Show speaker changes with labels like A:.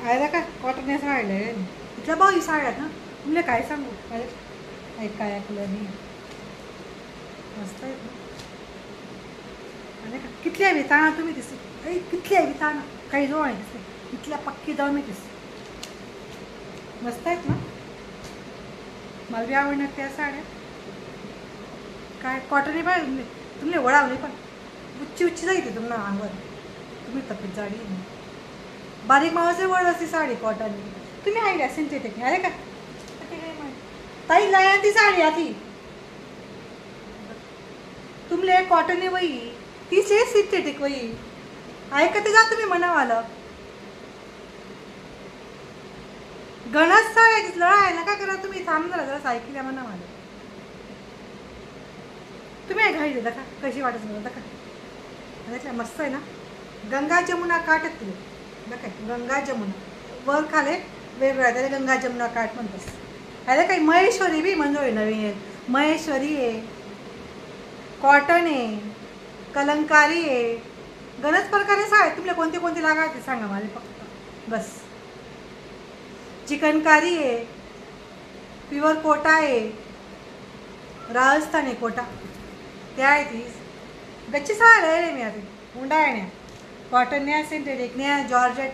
A: आयला काय कॉटन साड्या इथल्या बघ ही साड्यात ना तुमले काय सांगू काय काय ऐकलं मी मस्त आहेत ना आणि का कितली आहे ताना तुम्ही दिसते कितली आहे ताना काही जवळ आहे दिसते इथल्या पक्की जाऊन मी दिसते मस्त आहेत ना मला बी आवडणार त्या साड्या काय कॉटन पाहिजे तुमले वळावले पण उच्ची उच्ची जायते तुम्हाला अंगावर तुम्ही तब्येत जाडी बारीक मावाचे वळ असते साडी कॉटन तुम्ही आयडिया सिंथेटिक अरे का ताई लया ती साडी आधी तुमले कॉटन वही तीच आहे सिंथेटिक वही ऐकते जा तुम्ही म्हणावाला गणस साड्या लढा आहे नका करा तुम्ही थांबणार जरा ऐकल्या म्हणा मला तुम्ही घाई देता का कशी वाटत मला का मस्त आहे ना गंगा जमुना काठ आहेत तुला बघा गंगा जमुना वर खाले वेगळं आहे त्याला गंगा जमुना काठ म्हणतात अरे काही महेश्वरी बी म्हणजे नवीन आहे महेश्वरी आहे कॉटन आहे कलंकारी आहे गणच प्रकारे साड्या तुमल्या कोणते कोणते लागायचे सांगा मला फक्त बस चिकनकारी आहे प्युअर कोटा आहे राजस्थानी कोटा त्या आहे तीच गच्ची साड्या रे मी आता उंडाळण्या कॉटन न्या सिंथेटिक न्या जॉर्जेट